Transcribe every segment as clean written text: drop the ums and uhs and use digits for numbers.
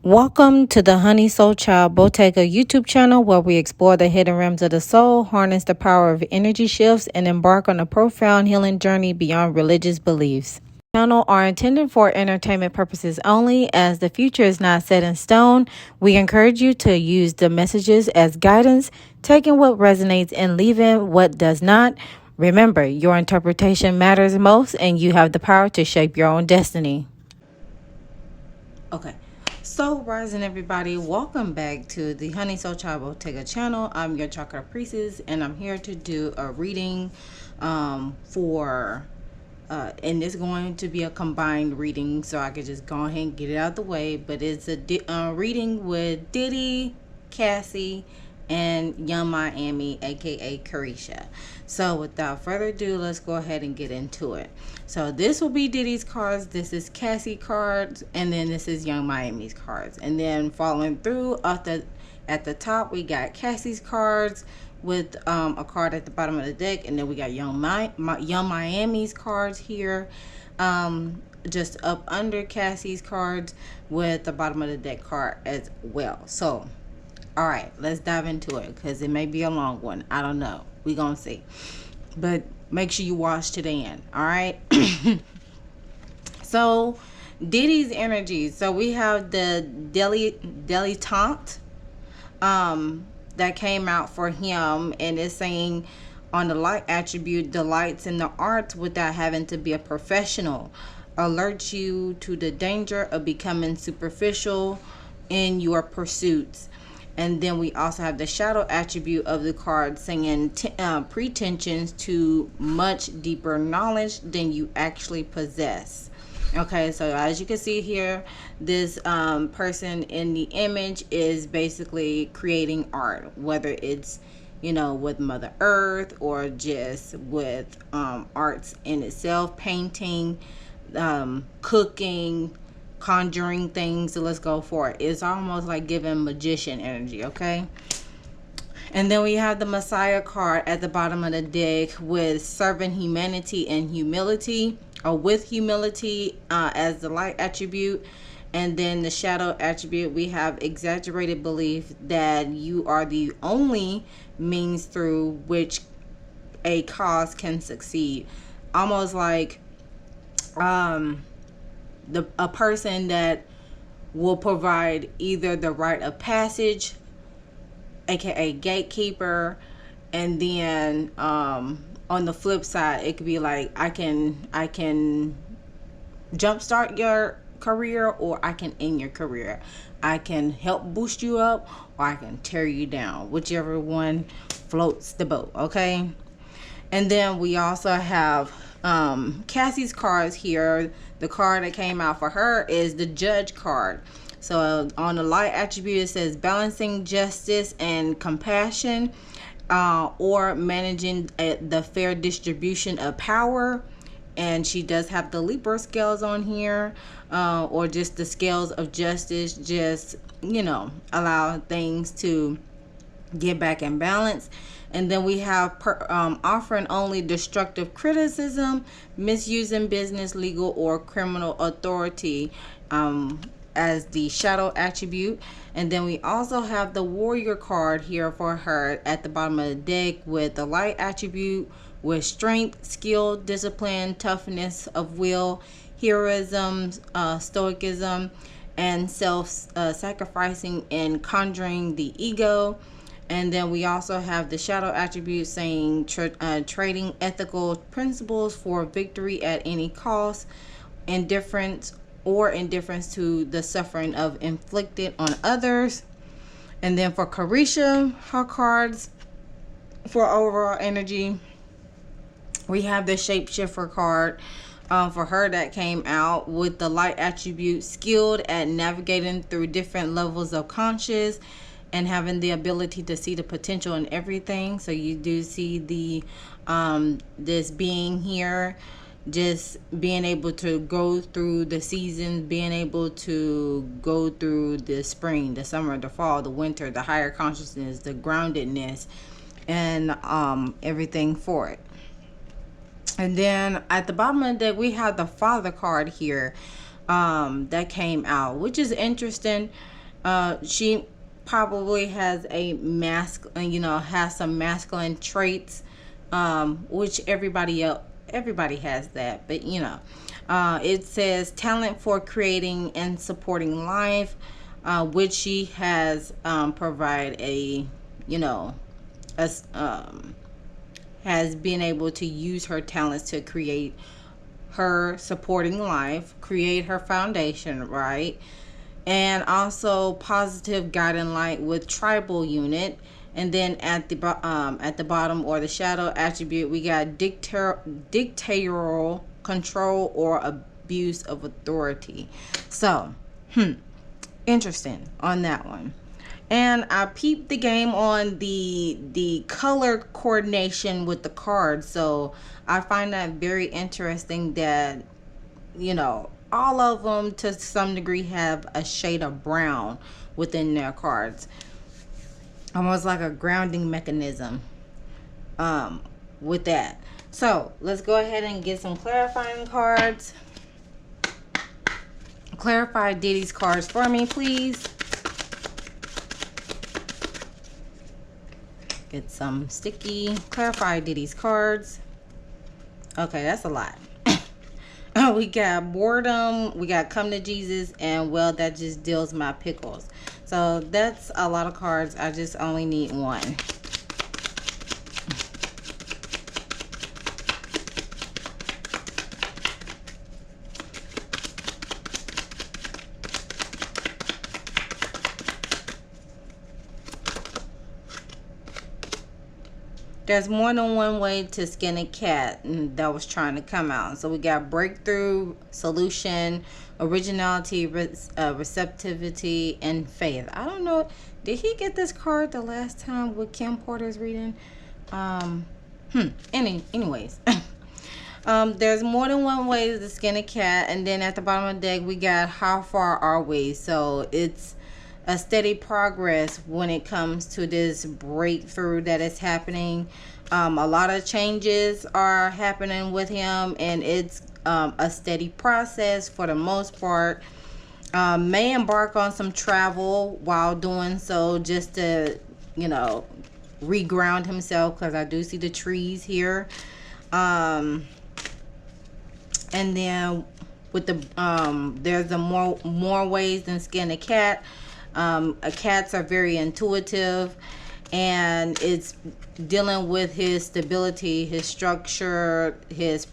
Welcome to the Honey Soul Child Bottega YouTube channel, where we explore the hidden realms of the soul, harness the power of energy shifts, and embark on a profound healing journey beyond religious beliefs. Channel are intended for entertainment purposes only. As the future is not set in stone, we encourage you to use the messages as guidance, taking what resonates and leaving what does not. Remember, your interpretation matters most, and you have the power to shape your own destiny. Okay, so rising everybody, welcome back to the Honey Soul Child Bottega channel. I'm your Chakra priestess, and I'm here to do a reading and it's going to be a combined reading, so I could just go ahead and get it out of the way. But it's a reading with Diddy, Cassie, and Yungmiami, aka CARESHA. So without further ado, let's go ahead and get into it. So this will be Diddy's cards, this is Cassie cards, and then this is Yungmiami's cards. And then following through at the top, we got Cassie's cards with a card at the bottom of the deck, and then we got Yungmiami's cards here, just up under Cassie's cards with the bottom of the deck card as well. So all right, let's dive into it, because it may be a long one. I don't know, we gonna see, but make sure you watch to the end. All right. So Diddy's energy. So we have the dilettante that came out for him, and it's saying on the light attribute, delights in the arts without having to be a professional, alerts you to the danger of becoming superficial in your pursuits. And then we also have the shadow attribute of the card saying pretensions to much deeper knowledge than you actually possess. Okay, so as you can see here, this person in the image is basically creating art, whether it's, you know, with Mother Earth or just with arts in itself, painting, cooking, conjuring things. So let's go for it. It's almost like giving magician energy. Okay, and then we have the Messiah card at the bottom of the deck with serving humanity and humility, or with humility as the light attribute. And then the shadow attribute, we have exaggerated belief that you are the only means through which a cause can succeed. Almost like a person that will provide either the rite of passage, aka gatekeeper, and then on the flip side, it could be like, I can jumpstart your career, or I can end your career. I can help boost you up, or I can tear you down, whichever one floats the boat. Okay, and then we also have Cassie's cards here. The card that came out for her is the Judge card. So on the light attribute, it says balancing justice and compassion, or managing the fair distribution of power. And she does have the Libra scales on here, or just the scales of justice, just, you know, allow things to get back in balance. And then we have offering only destructive criticism, misusing business, legal, or criminal authority as the shadow attribute. And then we also have the warrior card here for her at the bottom of the deck with the light attribute with strength, skill, discipline, toughness of will, heroism, stoicism, and self-sacrificing and conjuring the ego. And then we also have the shadow attribute saying trading ethical principles for victory at any cost, indifference to the suffering of inflicted on others. And then for CARESHA, her cards for overall energy, we have the shapeshifter card for her that came out with the light attribute, skilled at navigating through different levels of conscious and having the ability to see the potential in everything. So you do see the this being here, just being able to go through the seasons, being able to go through the spring, the summer, the fall, the winter, the higher consciousness, the groundedness, and everything for it. And then at the bottom of the deck, we have the Father card here. that came out, which is interesting. She probably has a has some masculine traits, which everybody has that, but it says talent for creating and supporting life, which she has provide a has been able to use her talents to create her supporting life, create her foundation, right? And also positive guiding light with tribal unit. And then at the bottom, or the shadow attribute, we got dictatorial control or abuse of authority. So interesting on that one. And I peeped the game on the color coordination with the cards. So I find that very interesting that, all of them to some degree have a shade of brown within their cards. Almost like a grounding mechanism with that. So let's go ahead and get some clarifying cards. Clarify Diddy's cards for me, please. Get some sticky. Clarify Diddy's cards. Okay, that's a lot. We got boredom, we got come to Jesus, and well, that just deals my pickles. So that's a lot of cards. I just only need one. There's more than one way to skin a cat that was trying to come out. So we got breakthrough, solution, originality, receptivity, and faith. I don't know. Did he get this card the last time with Kim Porter's reading? Anyways. There's more than one way to skin a cat. And then at the bottom of the deck, we got how far are we? So it's a steady progress when it comes to this breakthrough that is happening. A lot of changes are happening with him, and it's a steady process for the most part. May embark on some travel while doing so, just to reground himself, because I do see the trees here. And then with the there's a more ways than skin a cat. Cats are very intuitive, and it's dealing with his stability, his structure, his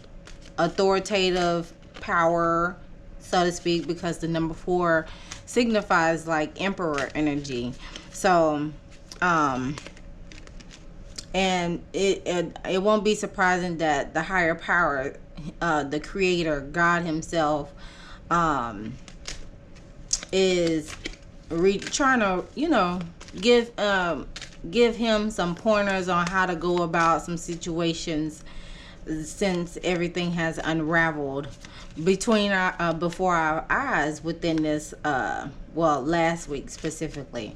authoritative power, so to speak, because the number 4 signifies like emperor energy. So and it won't be surprising that the higher power, the creator, God himself, is trying to give him some pointers on how to go about some situations, since everything has unraveled before our eyes within this last week specifically.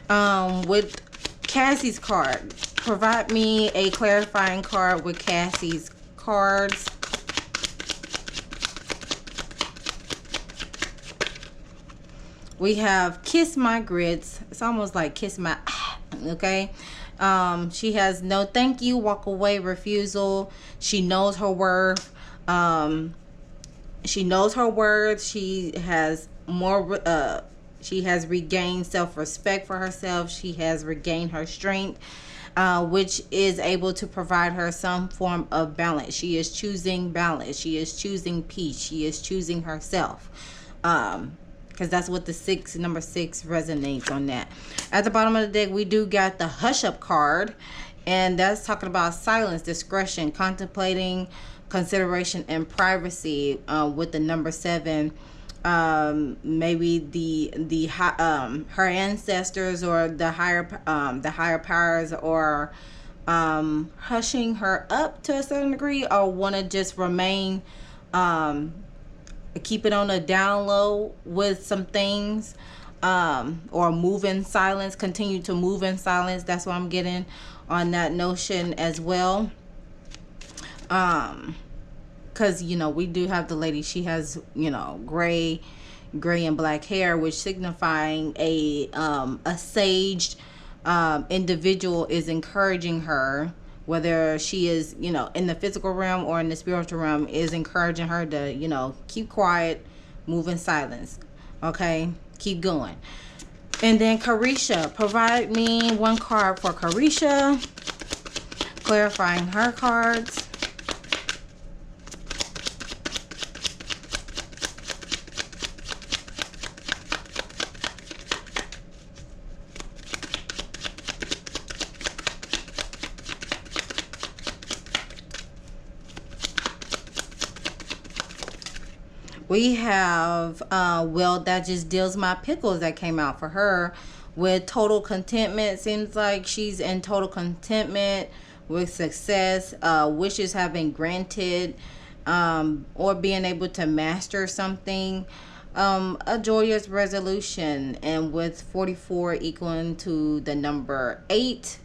With Cassie's card, provide me a clarifying card with Cassie's cards. We have kiss my grits. It's almost like kiss my okay. She has no thank you, walk away, refusal. She knows her worth. She knows her worth. She has more she has regained self-respect for herself. She has regained her strength, which is able to provide her some form of balance. She is choosing balance. She is choosing peace. She is choosing herself. Because that's what the number 6 resonates on that. At the bottom of the deck, we do got the hush up card, and that's talking about silence, discretion, contemplating, consideration, and privacy. With the number 7, maybe her ancestors or the higher powers, or hushing her up to a certain degree, or want to just remain keep it on a down low with some things, or move in silence, continue to move in silence. That's what I'm getting on that notion as well. because you know we do have the lady. She has, you know, gray and black hair, which signifying a saged individual is encouraging her, whether she is, you know, in the physical realm or in the spiritual realm, is encouraging her to, you know, keep quiet, move in silence. Okay, keep going. And then CARESHA, provide me one card for CARESHA, clarifying her cards. We have, well, that just deals my pickles that came out for her with total contentment. Seems like she's in total contentment with success. Wishes have been granted, or being able to master something. A joyous resolution. And with 44 equaling to the number 8,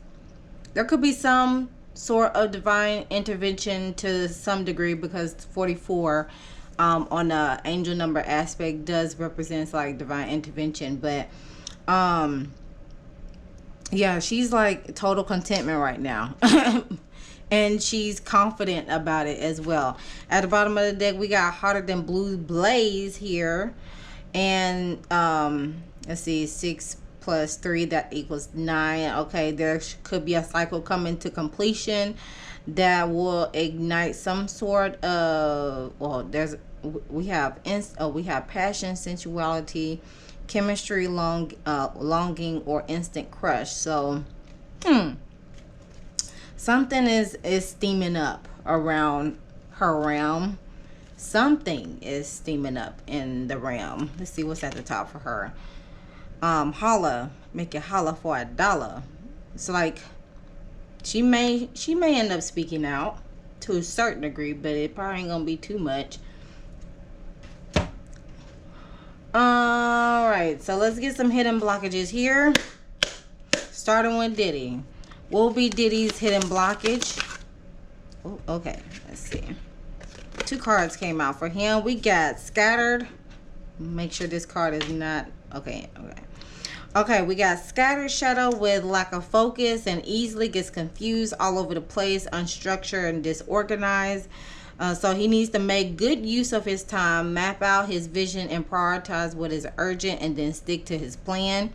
there could be some sort of divine intervention to some degree, because 44 on the angel number aspect does represent like divine intervention. But yeah, she's like total contentment right now. And she's confident about it as well. At the bottom of the deck, we got Hotter Than Blue Blaze here. And let's see, 6 plus 3, that equals 9. Okay, there could be a cycle coming to completion that will ignite some sort of, well, we have passion, sensuality, chemistry, longing, or instant crush. So something is steaming up around her realm. Something is steaming up in the realm. Let's see what's at the top for her. Holla, make it holla for $1. It's like she may end up speaking out to a certain degree, but it probably ain't gonna be too much. All right, so let's get some hidden blockages here, starting with Diddy. What will be Diddy's hidden blockage? Oh, okay, let's see. 2 cards came out for him. We got Scattered. Make sure this card is not okay. Okay, we got Scattered Shadow with lack of focus and easily gets confused, all over the place, unstructured and disorganized. So he needs to make good use of his time, map out his vision, and prioritize what is urgent, and then stick to his plan.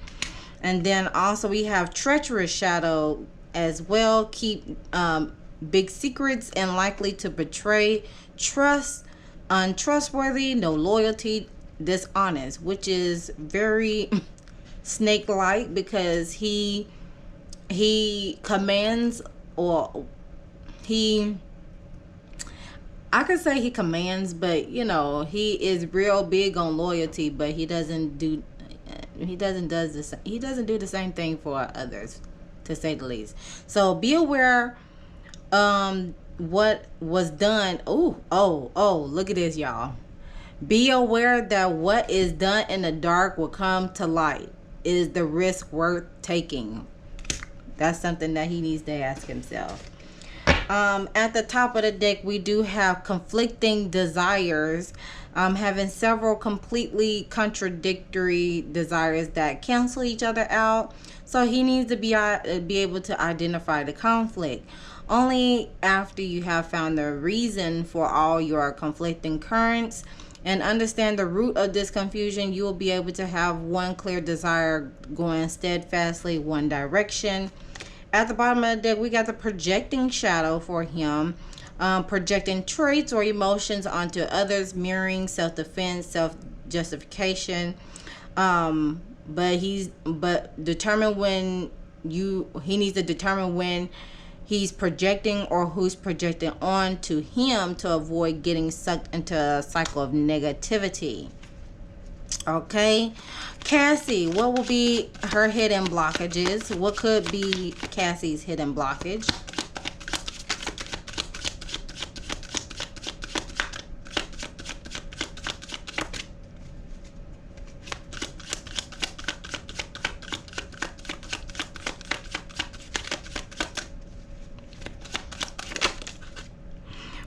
And then also we have Treacherous Shadow as well. Keep big secrets and likely to betray trust, untrustworthy, no loyalty, dishonest, which is very snake-like, because he commands, or I could say he commands, but you know, he is real big on loyalty, but he doesn't do the same thing for others, to say the least. So be aware what was done. Oh, look at this, y'all. Be aware that what is done in the dark will come to light. Is the risk worth taking? That's something that he needs to ask himself. At the top of the deck, we do have conflicting desires, having several completely contradictory desires that cancel each other out. So he needs to be able to identify the conflict. Only after you have found the reason for all your conflicting currents and understand the root of this confusion, you will be able to have one clear desire going steadfastly one direction. At the bottom of the deck, we got the projecting shadow for him, projecting traits or emotions onto others, mirroring self-defense, self-justification. But he needs to determine when he's projecting or who's projecting on to him to avoid getting sucked into a cycle of negativity. Okay, Cassie, what will be her hidden blockages? What could be Cassie's hidden blockage?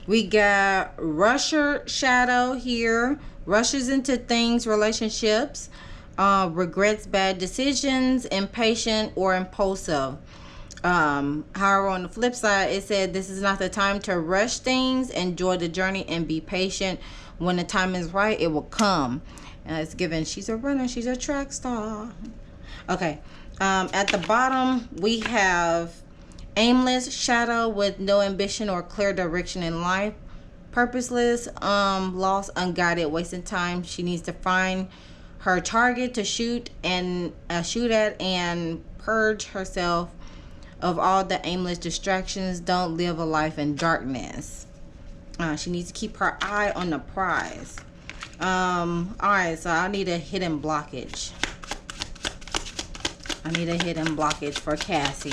We got rusher shadow here. Rushes into things, relationships, regrets bad decisions, impatient or impulsive. However, on the flip side, it said this is not the time to rush things. Enjoy the journey and be patient. When the time is right, it will come. It's given she's a runner, she's a track star. Okay. At the bottom, we have aimless shadow with no ambition or clear direction in life. Purposeless, lost, unguided, wasting time. She needs to find her target to shoot at and purge herself of all the aimless distractions. Don't live a life in darkness. She needs to keep her eye on the prize. Alright, so I need a hidden blockage. I need a hidden blockage for Cassie.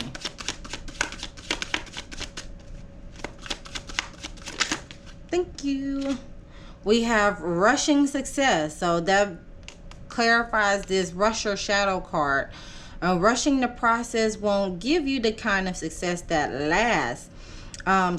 Thank you. We have rushing success. So that clarifies this rusher shadow card. Rushing the process won't give you the kind of success that lasts.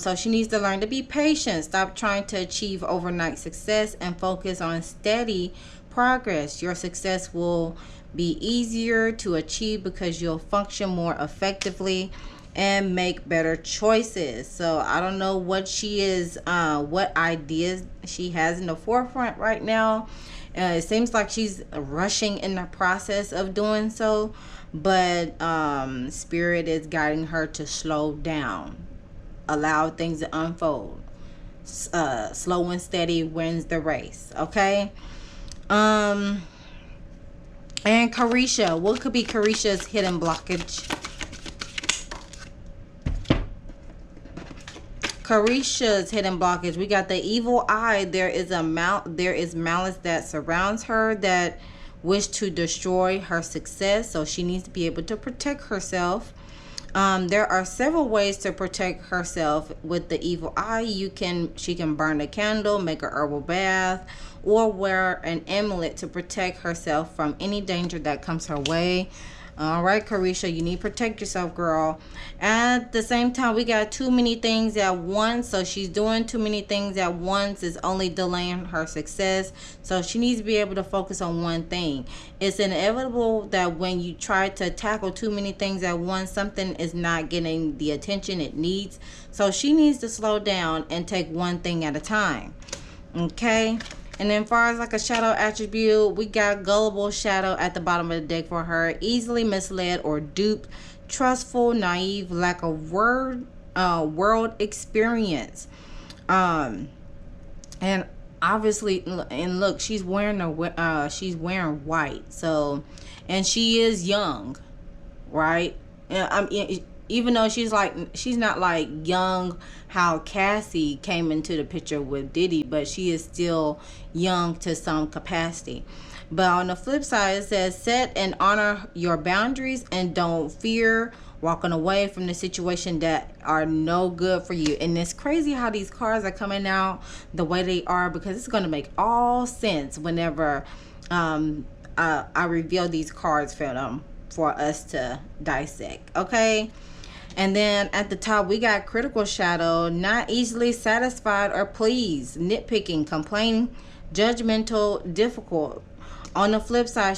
So she needs to learn to be patient. Stop trying to achieve overnight success and focus on steady progress. Your success will be easier to achieve because you'll function more effectively and make better choices. So I don't know what she is, what ideas she has in the forefront right now. It seems like she's rushing in the process of doing so, but Spirit is guiding her to slow down, allow things to unfold. Slow and steady wins the race. Okay. And CARESHA, what could be CARESHA's hidden blockage? CARESHA's hidden blockage. We got the evil eye. There is malice that surrounds her that wish to destroy her success. So she needs to be able to protect herself. There are several ways to protect herself with the evil eye. She can burn a candle, make a herbal bath, or wear an amulet to protect herself from any danger that comes her way. All right, CARESHA, you need to protect yourself, girl. At the same time, we got too many things at once. So she's doing too many things at once is only delaying her success. So she needs to be able to focus on one thing. It's inevitable that when you try to tackle too many things at once, something is not getting the attention it needs. So she needs to slow down and take one thing at a time. Okay. And then as far as like a shadow attribute, we got gullible shadow at the bottom of the deck for her. Easily misled or duped. Trustful, naive, lack of world experience. And obviously, and look, she's wearing white. So, and she is young, right? Even though she's not like young how Cassie came into the picture with Diddy, but she is still young to some capacity. But on the flip side, it says set and honor your boundaries and don't fear walking away from the situation that are no good for you. And it's crazy how these cards are coming out the way they are, because it's going to make all sense whenever I reveal these cards for them for us to dissect. Okay. And then at the top, we got critical shadow, not easily satisfied or pleased, nitpicking, complaining, judgmental, difficult. On the flip side,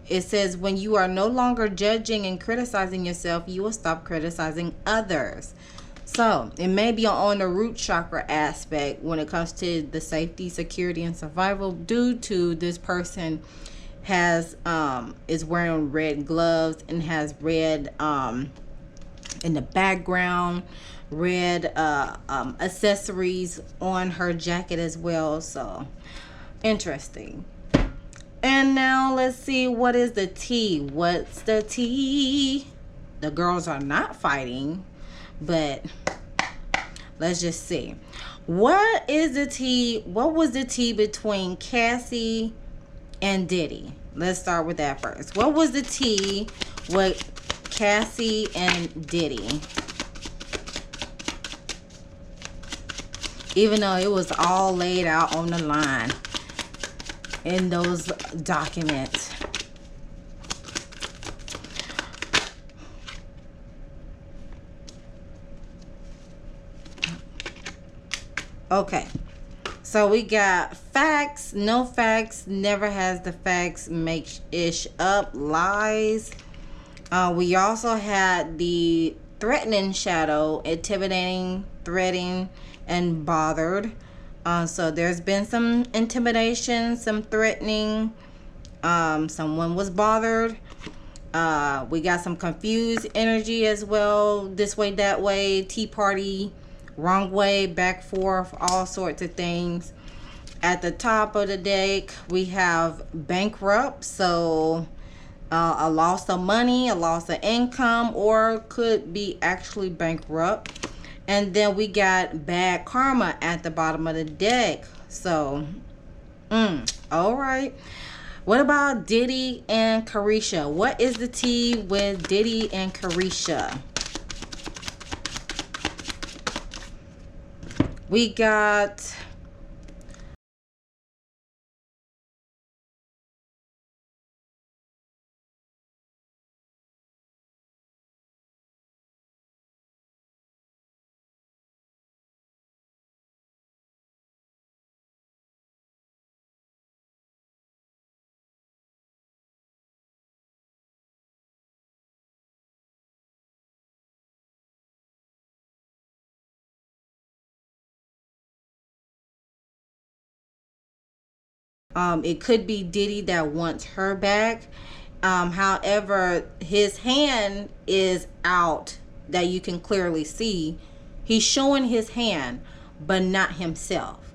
it says when you are no longer judging and criticizing yourself, you will stop criticizing others. So it may be on the root chakra aspect when it comes to the safety, security, and survival, due to this person is wearing red gloves and has red in the background, red accessories on her jacket as well. So interesting. And now let's see, what is the tea? What's the tea? The girls are not fighting, but let's just see. What is the tea? What was the tea between Cassie and Diddy? Let's start with that first. What was the tea with Cassie and Diddy? Even though it was all laid out on the line in those documents. Okay. So we got facts, no facts, never has the facts, makes ish up, lies. We also had the threatening shadow, intimidating, threatening, and bothered. So there's been some intimidation, some threatening. Someone was bothered. We got some confused energy as well. This way, that way, tea party, wrong way, back forth, all sorts of things. At the top of the deck, we have bankrupt. So a loss of money, a loss of income, or could be actually bankrupt. And then we got bad karma at the bottom of the deck. So, all right. What about Diddy and CARESHA? What is the tea with Diddy and CARESHA? We got... it could be Diddy that wants her back. However, his hand is out that you can clearly see. He's showing his hand, but not himself.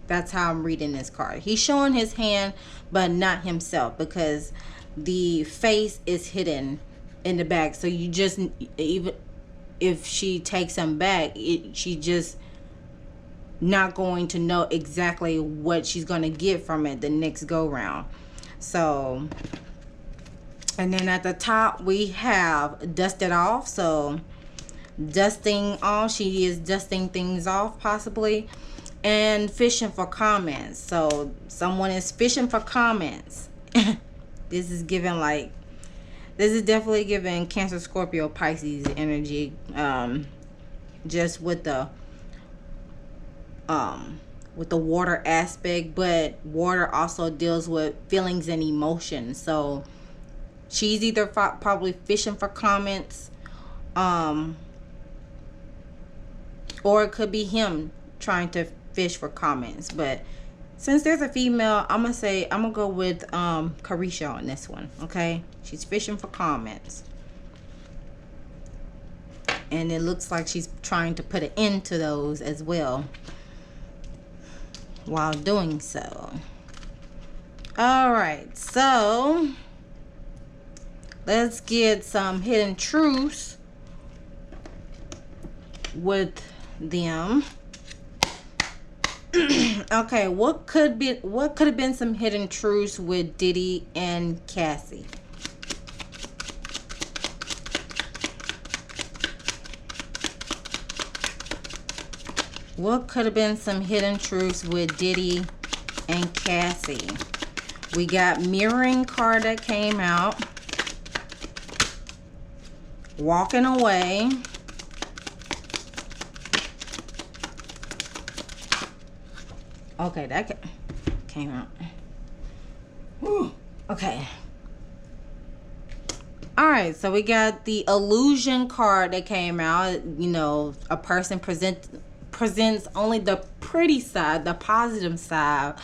That's how I'm reading this card. He's showing his hand, but not himself, because the face is hidden in the back. So you just, even if she takes him back, she just not going to know exactly what she's going to get from it the next go round. So, and then at the top we have dusted off. So dusting off, she is dusting things off possibly. And fishing for comments. So someone is fishing for comments. This is giving like, this is definitely giving Cancer, Scorpio, Pisces energy. Just with the water aspect, but water also deals with feelings and emotions. So she's either probably fishing for comments, or it could be him trying to fish for comments. But since there's a female, I'm gonna go with CARESHA on this one. Okay, she's fishing for comments, and it looks like she's trying to put an end to those as well while doing so. All right, so let's get some hidden truths with them. Okay, what could have been some hidden truths with Diddy and Cassie? What could have been some hidden truths with Diddy and Cassie? We got mirroring card that came out. Walking away. Okay, that came out. Whew. Okay. All right, so we got the illusion card that came out. You know, a person presents only the pretty side, the positive side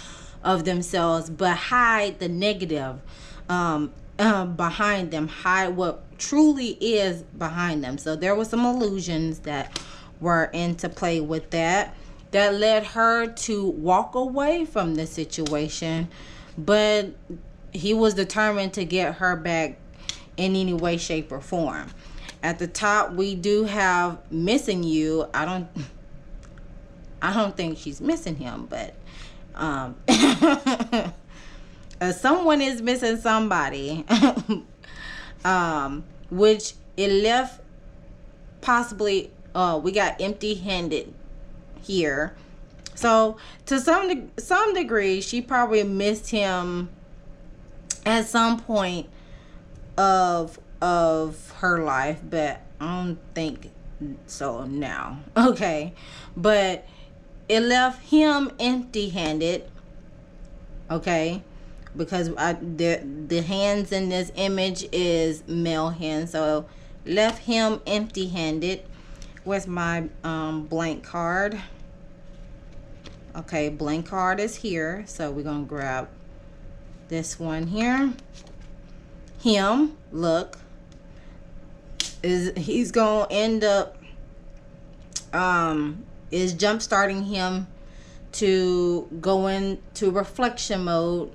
of themselves, but hide the negative behind them, hide what truly is behind them. So there were some illusions that were into play with that led her to walk away from the situation, but he was determined to get her back in any way, shape, or form. At the top, we do have missing you. I don't think she's missing him, but someone is missing somebody. Which it left possibly, we got empty-handed here. So to some degree, she probably missed him at some point of her life, but I don't think so now. Okay, but it left him empty-handed, okay, because the hands in this image is male hands, so left him empty-handed. Where's my blank card? Okay, blank card is here, so we're gonna grab this one here. Him, look, he's gonna end up is jump starting him to go into reflection mode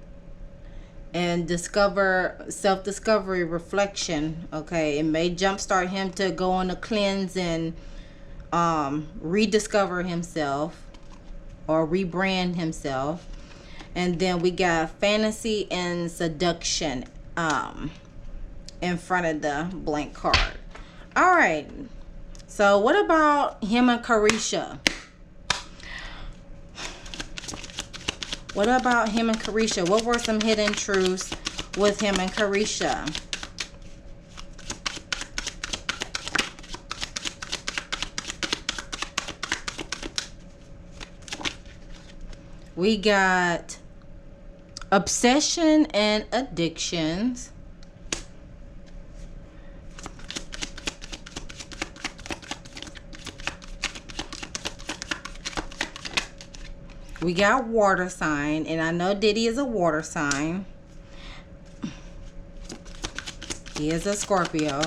and discover self-discovery, reflection. Okay, it may jumpstart him to go on a cleanse and rediscover himself or rebrand himself. And then we got fantasy and seduction in front of the blank card. All right, so what about him and CARESHA? What about him and CARESHA? What were some hidden truths with him and CARESHA? We got obsession and addictions. We got water sign, and I know Diddy is a water sign. He is a Scorpio.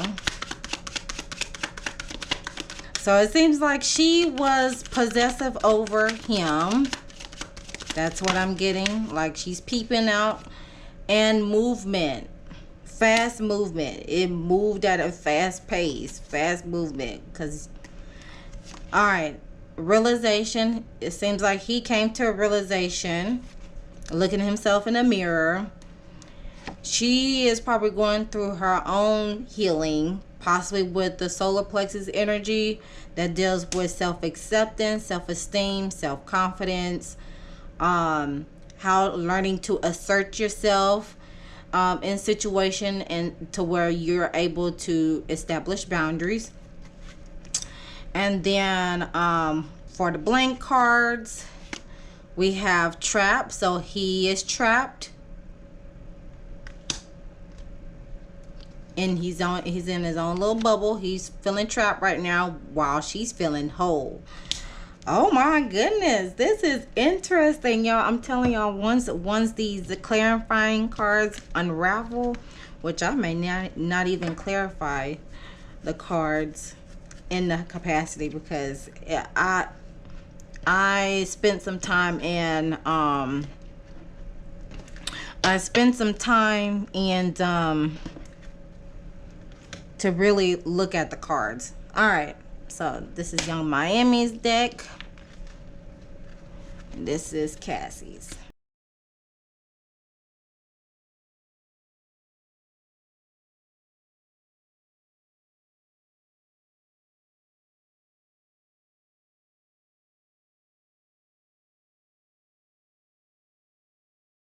So it seems like she was possessive over him. That's what I'm getting. Like she's peeping out. And movement. Fast movement. It moved at a fast pace. Fast movement. Alright. Realization. It seems like he came to a realization. Looking at himself in the mirror. She is probably going through her own healing. Possibly with the solar plexus energy. That deals with self-acceptance, self-esteem, self-confidence. How learning to assert yourself in situation and to where you're able to establish boundaries. And then for the blank cards, we have trap. So he is trapped, and he's in his own little bubble. He's feeling trapped right now while she's feeling whole. Oh my goodness, this is interesting, y'all. I'm telling y'all, once the clarifying cards unravel, which I may not even clarify the cards in the capacity, because I spent some time and to really look at the cards. All right, so this is Young Miami's deck. This is Cassie's.